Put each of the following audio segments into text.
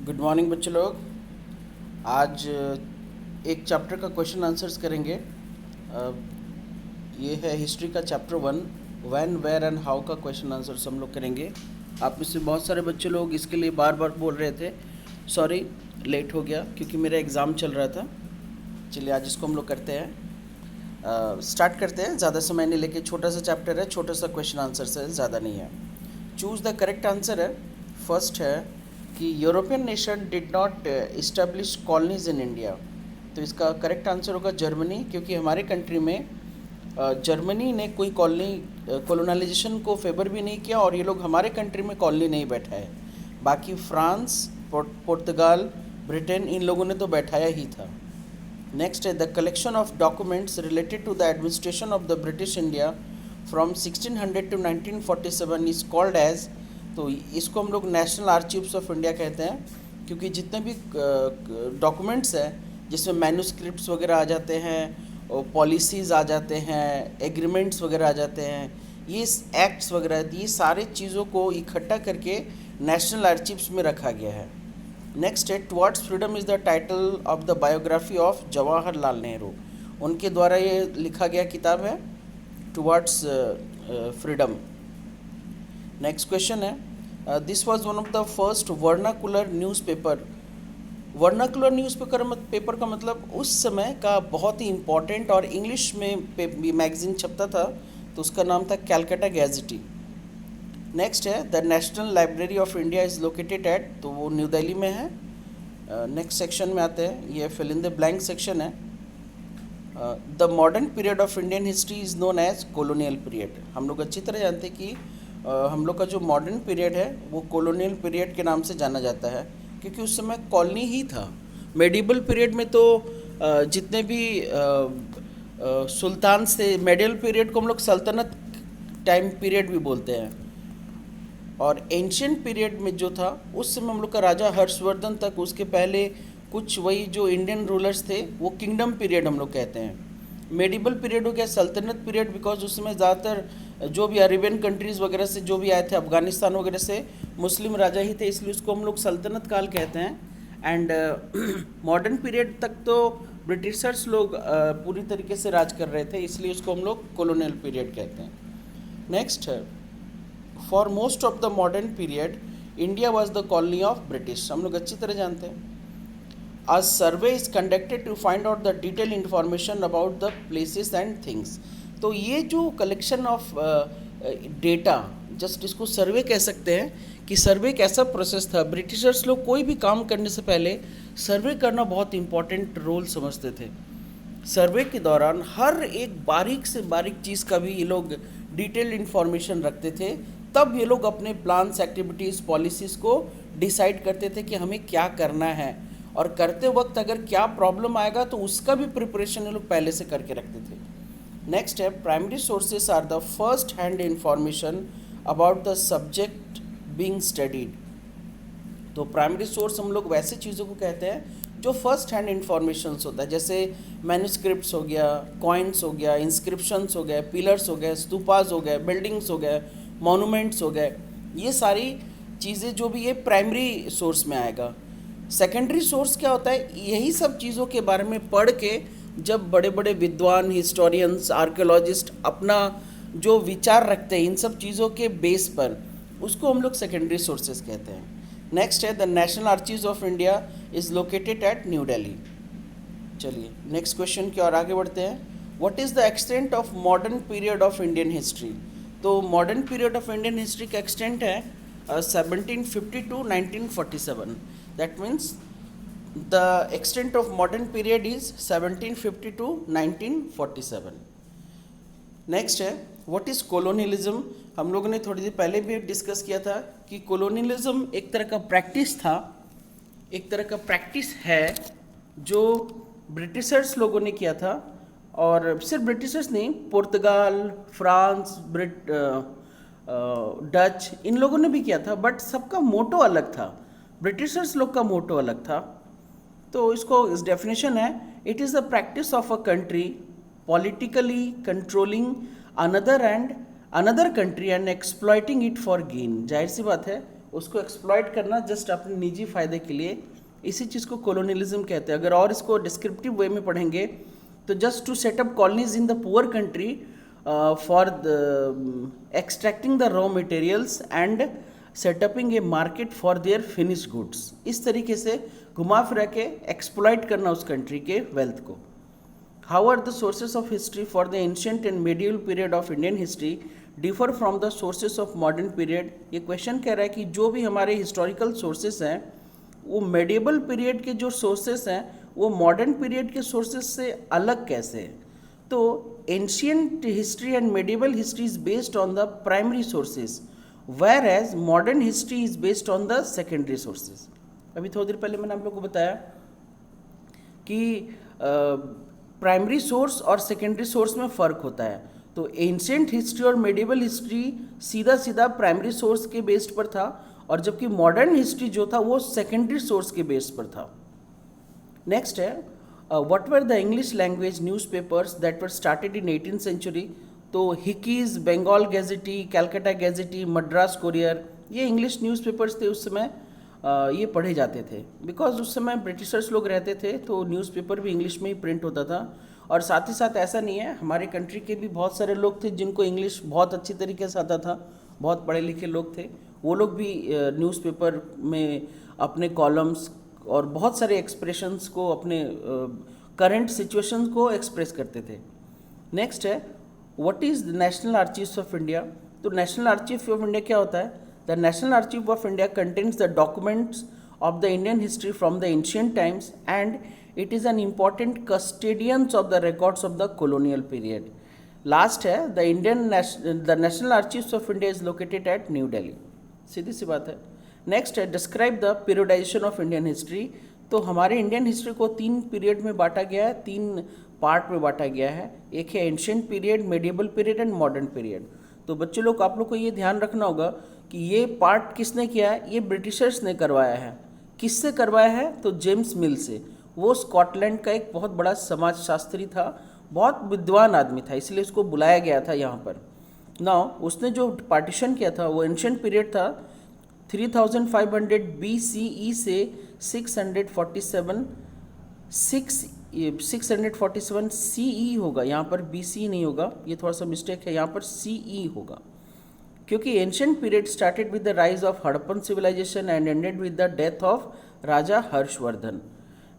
Good morning बच्चे लोग। आज एक चैप्टर का क्वेश्चन आंसर्स करेंगे। ये है हिस्ट्री का chapter 1, when where and how का क्वेश्चन आंसर्स हम लोग करेंगे। आप में से बहुत सारे बच्चे लोग इसके लिए बार बार बोल रहे थे, सॉरी लेट हो गया क्योंकि मेरा एग्ज़ाम चल रहा था। चलिए आज इसको हम लोग करते हैं, स्टार्ट करते हैं। ज़्यादा समय नहीं लेके, छोटा सा चैप्टर है, छोटा सा क्वेश्चन आंसर्स है, ज़्यादा नहीं है। चूज़ द करेक्ट आंसर है। फर्स्ट है कि European nation did not establish colonies in India. तो इसका करेक्ट आंसर होगा जर्मनी, क्योंकि हमारे कंट्री में जर्मनी ने कोई कॉलोनाइजेशन को फेवर भी नहीं किया और ये लोग हमारे कंट्री में कॉलोनी नहीं बैठाए। बाकी फ्रांस, पुर्तगाल, ब्रिटेन, इन लोगों ने तो बैठाया ही था। नेक्स्ट है the collection of documents related to the administration of the British India from 1600 to 1947 is called as. तो इसको हम लोग नेशनल आर्चीव्स ऑफ इंडिया कहते हैं, क्योंकि जितने भी डॉक्यूमेंट्स हैं जिसमें मैन्यूस्क्रिप्ट्स वगैरह आ जाते हैं, पॉलिसीज़ आ जाते हैं, एग्रीमेंट्स वगैरह आ जाते हैं, ये एक्ट्स वगैरह, ये सारे चीज़ों को इकट्ठा करके नेशनल आर्चीव्स में रखा गया है। नेक्स्ट है towards freedom is the title of the biography of Jawaharlal Nehru. उनके द्वारा ये लिखा गया किताब है टुवर्ड्स फ्रीडम। नेक्स्ट क्वेश्चन है this was one of the first vernacular newspaper. Vernacular newspaper का मतलब उस समय का बहुत ही इम्पोर्टेंट और इंग्लिश में मैगजीन छपता था, तो उसका नाम था कैलकाटा गैजेटी। नेक्स्ट है the national library of India is located eight, तो वो न्यू दिल्ली में है। नेक्स्ट सेक्शन में आते हैं, ये fill in the blank section है। The modern period of Indian history is known as colonial period. हम लोग अच्छी तरह जानते हैं कि हम लोग का जो मॉडर्न पीरियड है वो कॉलोनियल पीरियड के नाम से जाना जाता है, क्योंकि उस समय कॉलोनी ही था। मेडिवल पीरियड में तो जितने भी सुल्तान थे, मेडिवल पीरियड को हम लोग सल्तनत टाइम पीरियड भी बोलते हैं। और एंशियंट पीरियड में जो था उस समय हम लोग का राजा हर्षवर्धन तक, उसके पहले कुछ वही जो इंडियन रूलर्स थे वो किंगडम पीरियड हम लोग कहते हैं। मेडिवल पीरियड हो गया सल्तनत पीरियड, बिकॉज उसमें ज़्यादातर जो भी अरेबियन कंट्रीज़ वगैरह से जो भी आए थे, अफगानिस्तान वगैरह से, मुस्लिम राजा ही थे, इसलिए उसको हम लोग सल्तनत काल कहते हैं। एंड मॉडर्न पीरियड तक तो ब्रिटिशर्स लोग पूरी तरीके से राज कर रहे थे, इसलिए उसको हम लोग कॉलोनियल पीरियड कहते हैं। नेक्स्ट है for most of the modern period India was the colony of British. हम लोग अच्छी तरह जानते हैं। A survey is conducted to find out the detailed information about the places and things। तो ये जो कलेक्शन ऑफ डेटा, जस्ट इसको सर्वे कह सकते हैं कि सर्वे एक ऐसा प्रोसेस था। ब्रिटिशर्स लोग कोई भी काम करने से पहले सर्वे करना बहुत इंपॉर्टेंट रोल समझते थे। सर्वे के दौरान हर एक बारीक से बारीक चीज़ का भी ये लोग डिटेल्ड इन्फॉर्मेशन रखते थे, तब ये लोग अपने प्लान्स, एक्टिविटीज़, पॉलिसीज़ को डिसाइड करते थे कि हमें क्या करना है, और करते वक्त अगर क्या प्रॉब्लम आएगा तो उसका भी प्रिपरेशन ये लोग पहले से करके रखते थे। नेक्स्ट है primary sources are the first hand information about the subject being studied. तो प्राइमरी सोर्स हम लोग वैसे चीज़ों को कहते हैं जो फर्स्ट हैंड इंफॉर्मेशन होता है, जैसे मैन्यूस्क्रिप्ट्स हो गया, कॉइन्स हो गया, इंस्क्रिप्शंस हो गए, पिलर्स हो गए, स्तूपास हो गए, बिल्डिंग्स हो गए, मॉन्यूमेंट्स हो गए, ये सारी चीज़ें जो भी ये प्राइमरी सोर्स में आएगा। सेकेंडरी सोर्स क्या होता है, यही सब चीज़ों के बारे में पढ़ के जब बड़े बड़े विद्वान, हिस्टोरियंस, आर्कियोलॉजिस्ट अपना जो विचार रखते हैं इन सब चीज़ों के बेस पर, उसको हम लोग सेकेंडरी सोर्सेज कहते हैं। नेक्स्ट है the national archives of India is located at New Delhi. चलिए नेक्स्ट क्वेश्चन की ओर आगे बढ़ते हैं। What is the extent of modern period of Indian history. तो modern period of Indian history का एक्सटेंट है 1750 to 1947। That means the extent of modern period is 1750 to 1947। Next है व्हाट इज़ कोलोनियलिज्म। हम लोगों ने थोड़ी देर पहले भी डिस्कस किया था कि कोलोनियलिज्म एक तरह का प्रैक्टिस था, एक तरह का प्रैक्टिस है जो ब्रिटिशर्स लोगों ने किया था। और सिर्फ ब्रिटिशर्स नहीं, पुर्तगाल, फ्रांस, डच, इन लोगों ने भी किया था, बट सबका मोटो अलग था। ब्रिटिशर्स लोग का मोटो अलग था। तो इसको इस डेफिनेशन है it is the practice of a country politically controlling another country and exploiting it for gain. जाहिर सी बात है उसको एक्सप्लॉइट करना जस्ट अपने निजी फ़ायदे के लिए, इसी चीज़ को कॉलोनियलिज्म कहते हैं। अगर और इसको डिस्क्रिप्टिव वे में पढ़ेंगे तो just to set up colonies in the poor country for extracting the raw materials and setupping a market for their finish goods. इस तरीके से घुमा फिरा के एक्सप्लॉइट करना उस कंट्री के वेल्थ को। How are the sources of history for the ancient and medieval period of Indian history differ from the sources of modern period. ये क्वेश्चन कह रहा है कि जो भी हमारे हिस्टोरिकल सोर्सेज हैं वो मेडिवल पीरियड के जो सोर्सेज हैं वो मॉडर्न पीरियड के सोर्सेज से अलग कैसे हैं। तो ancient history and medieval history is based on the primary sources, whereas modern history is based on the secondary sources. अभी थोड़ी देर पहले मैंने आप लोग को बताया कि प्राइमरी सोर्स और सेकेंडरी सोर्स में फ़र्क होता है। तो एंशियंट हिस्ट्री और मेडिवल हिस्ट्री सीधा सीधा प्राइमरी सोर्स के बेस्ड पर था, और जबकि मॉडर्न हिस्ट्री जो था वो सेकेंडरी सोर्स के बेस पर था। नेक्स्ट है what were the English language newspapers that were started in 18th century. तो Hicky's, Bengal gazette, Calcutta gazette, Madras courier, ये इंग्लिश न्यूज़पेपर्स थे उस समय। ये पढ़े जाते थे बिकॉज उस समय ब्रिटिशर्स लोग रहते थे, तो न्यूज़पेपर भी इंग्लिश में ही प्रिंट होता था। और साथ ही साथ ऐसा नहीं है, हमारे कंट्री के भी बहुत सारे लोग थे जिनको इंग्लिश बहुत अच्छी तरीके से आता था, बहुत पढ़े लिखे लोग थे, वो लोग भी न्यूज़पेपर में अपने कॉलम्स और बहुत सारे एक्सप्रेशंस को, अपने करंट सिचुएशंस को एक्सप्रेस करते थे। नेक्स्ट है what is the national archives of India. तो नेशनल आर्चीव ऑफ इंडिया क्या होता है? The national archive of India contains the documents of the Indian history from the ancient times and it is an important custodians of the records of the colonial period. Last है the National Archives of India is located at New Delhi. सीधी सी बात है। Next है describe the periodisation of Indian history. तो हमारे Indian history को 3 period में बांटा गया है, 3 पार्ट में बांटा गया है। एक है ancient period, medieval period and modern period. तो बच्चे लोग, आप लोग को ये ध्यान रखना होगा कि ये पार्ट किसने किया है? ये ब्रिटिशर्स ने करवाया है। किससे करवाया है? तो जेम्स मिल से। वो स्कॉटलैंड का एक बहुत बड़ा समाजशास्त्री था, बहुत विद्वान आदमी था, इसलिए उसको बुलाया गया था यहाँ पर। नाउ उसने जो पार्टीशन किया था वो एंशियंट पीरियड था 3500 BCE से 647 CE होगा, यहाँ पर BCE नहीं होगा, ये थोड़ा सा मिस्टेक है, यहाँ पर CE होगा, क्योंकि ancient period started with the rise of Harappan civilisation and ended with the death of Raja Harshvardhan.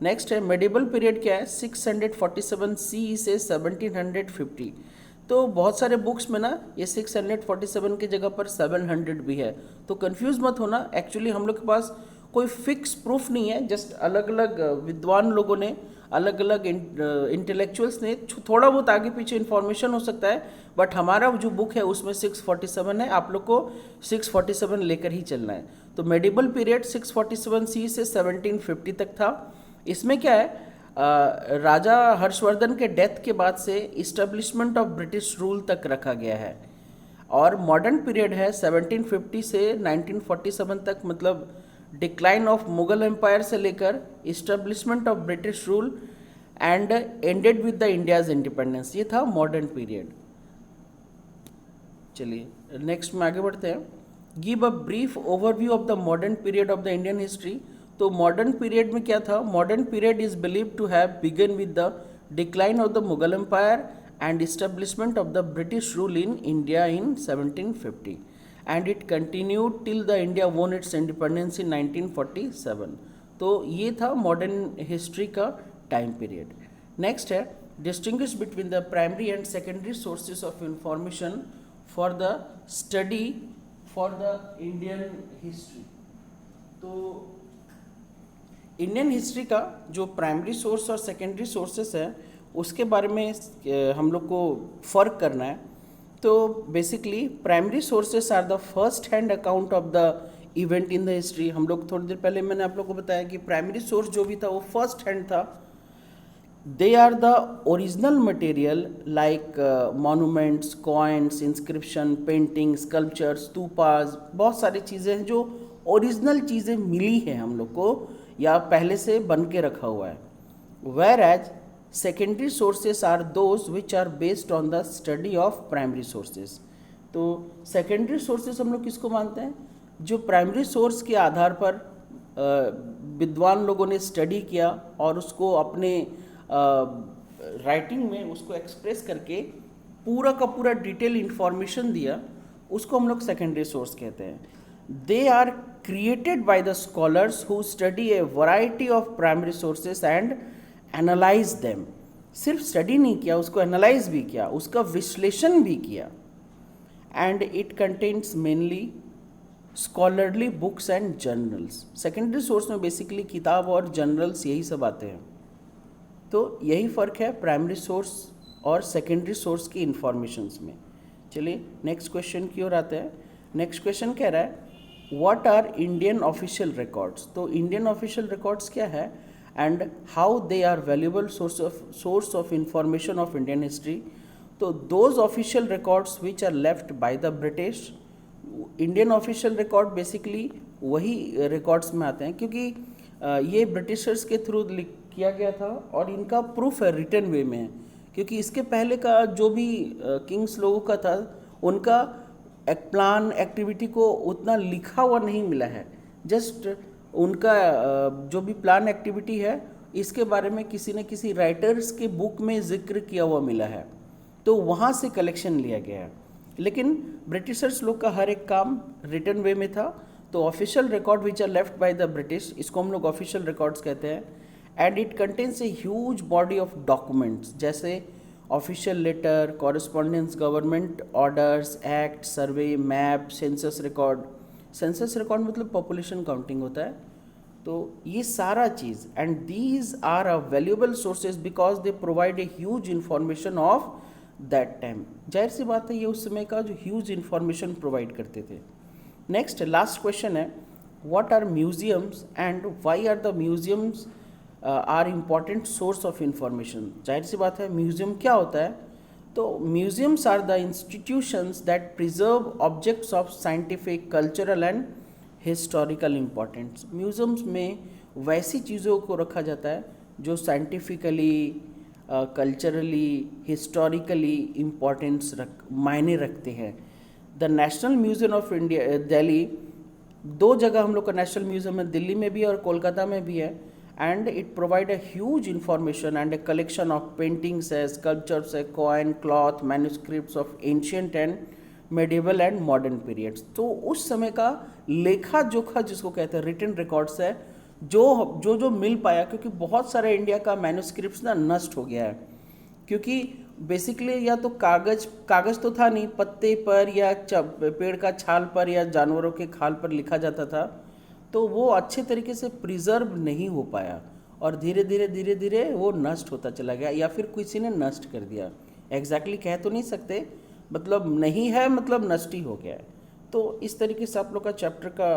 Next है मेडिवल पीरियड क्या है? 647 CE से 1750। तो बहुत सारे बुक्स में ना ये 647 की जगह पर 700 भी है, तो कंफ्यूज मत होना। एक्चुअली हम लोग के पास कोई फिक्स प्रूफ नहीं है, जस्ट अलग अलग विद्वान लोगों ने, अलग अलग इंटेलेक्चुअल्स ने थोड़ा बहुत आगे पीछे इन्फॉर्मेशन हो सकता है, बट हमारा जो बुक है उसमें 647 है, आप लोग को 647 लेकर ही चलना है। तो मेडिवल पीरियड 647 CE से 1750 तक था। इसमें क्या है, राजा हर्षवर्धन के डेथ के बाद से इस्टेब्लिशमेंट ऑफ ब्रिटिश रूल तक रखा गया है। और मॉडर्न पीरियड है 1750 से 1947 तक, मतलब डिक्लाइन ऑफ मुगल एम्पायर से लेकर establishment of British rule and ended with the India's independence, ये था मॉडर्न पीरियड। चलिए नेक्स्ट में आगे बढ़ते हैं। Give a brief overview of the modern period of the Indian history. तो मॉडर्न पीरियड में क्या था? Modern period is believe to have begun with the decline of the Mughal empire and establishment of the British rule in India in 1750 and it continued till the India won its independence in 1947। तो ये था modern history का time period. Next है distinguish between the primary and secondary sources of information for the study for the Indian history. तो Indian history का जो primary source और secondary sources है उसके बारे में हम लोग को फ़र्क करना है। तो basically primary sources are the first hand account of the event in the history. हम लोग थोड़ी देर पहले मैंने आप लोग को बताया कि प्राइमरी सोर्स जो भी था वो फर्स्ट हैंड था। They are the original material like monuments, coins, inscription, painting, sculptures, stupas, बहुत सारी चीज़ें हैं जो ओरिजिनल चीज़ें मिली हैं हम लोग को या पहले से बन के रखा हुआ है। Whereas secondary sources are those which are based on the study of primary sources. तो सेकेंडरी सोर्सेस हम लोग किसको मानते हैं? जो प्राइमरी सोर्स के आधार पर विद्वान लोगों ने स्टडी किया और उसको अपने राइटिंग में उसको एक्सप्रेस करके पूरा का पूरा डिटेल इंफॉर्मेशन दिया, उसको हम लोग सेकेंडरी सोर्स कहते हैं। They are created by the scholars who study a variety of primary sources and analyze them। सिर्फ स्टडी नहीं किया, उसको एनालाइज भी किया, उसका विश्लेषण भी किया। And it contains mainly scholarly books and journals. Secondary source में बेसिकली किताब और जर्नल्स यही सब आते हैं। तो यही फ़र्क है प्राइमरी सोर्स और सेकेंडरी सोर्स की इंफॉर्मेशंस में। चलिए नेक्स्ट क्वेश्चन की ओर आते हैं। नेक्स्ट क्वेश्चन कह रहा है what are Indian official records. तो इंडियन ऑफिशियल रिकॉर्ड्स क्या है and how they are valuable source of information of Indian history. तो those official records which are left by the British. Indian official record basically वही records में आते हैं क्योंकि ये ब्रिटिशर्स के थ्रू किया गया था और इनका प्रूफ है रिटन वे में है, क्योंकि इसके पहले का जो भी किंग्स लोगों का था उनका एक प्लान एक्टिविटी को उतना लिखा हुआ नहीं मिला है। जस्ट उनका जो भी प्लान एक्टिविटी है इसके बारे में किसी न किसी राइटर्स के बुक में जिक्र किया हुआ मिला है, तो वहाँ से कलेक्शन लिया गया है। लेकिन ब्रिटिशर्स लोग का हर एक काम रिटन वे में था। तो official record which are left by the British, इसको हम लोग ऑफिशियल रिकॉर्ड्स कहते हैं। And it contains a huge body of documents जैसे official letter, correspondence, government orders, act, survey, map, census record. Census record मतलब पॉपुलेशन काउंटिंग होता है। तो ये सारा चीज़ and these are a valuable sources because they provide a huge information of that time. जाहिर सी बात है ये उस समय का जो ह्यूज इन्फॉर्मेशन प्रोवाइड करते थे। नेक्स्ट लास्ट क्वेश्चन है what are museums and why are the museums are important source of information. जाहिर सी बात है म्यूजियम क्या होता है। तो museums are the institutions that preserve objects of scientific, cultural and historical importance. Museums में वैसी चीज़ों को रखा जाता है जो साइंटिफिकली, कल्चरली, हिस्टोरिकली इम्पॉर्टेंस मायने रखते हैं। The national museum of India Delhi, दो जगह हम लोग का नेशनल म्यूजियम है, दिल्ली में भी और कोलकाता में भी है। and it provide a huge information and a collection of paintings, sculptures, coin, cloth, manuscripts of ancient and medieval and modern periods। तो उस समय का लेखा जोखा जिसको कहते हैं रिटन रिकॉर्ड्स है जो मिल पाया, क्योंकि बहुत सारे इंडिया का मैन्युस्क्रिप्ट्स ना नष्ट हो गया है, क्योंकि बेसिकली या तो कागज़ तो था नहीं, पत्ते पर या पेड़ का छाल पर या जानवरों के खाल पर लिखा जाता था, तो वो अच्छे तरीके से प्रिजर्व नहीं हो पाया और धीरे धीरे वो नष्ट होता चला गया या फिर किसी ने नष्ट कर दिया। एग्जैक्टली कह तो नहीं सकते, मतलब नहीं है मतलब नष्ट ही हो गया है। तो इस तरीके से आप लोग का चैप्टर का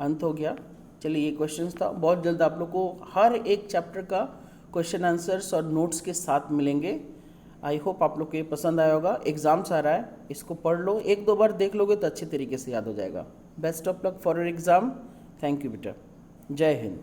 अंत हो गया। चलिए ये क्वेश्चंस था, बहुत जल्द आप लोग को हर एक चैप्टर का क्वेश्चन आंसर्स और नोट्स के साथ मिलेंगे। आई होप आप लोग को ये पसंद आया होगा। एग्ज़ाम्स आ रहा है, इसको पढ़ लो, एक दो बार देख लोगे तो अच्छे तरीके से याद हो जाएगा। Best of luck for your exam. Thank you बेटा, जय हिंद।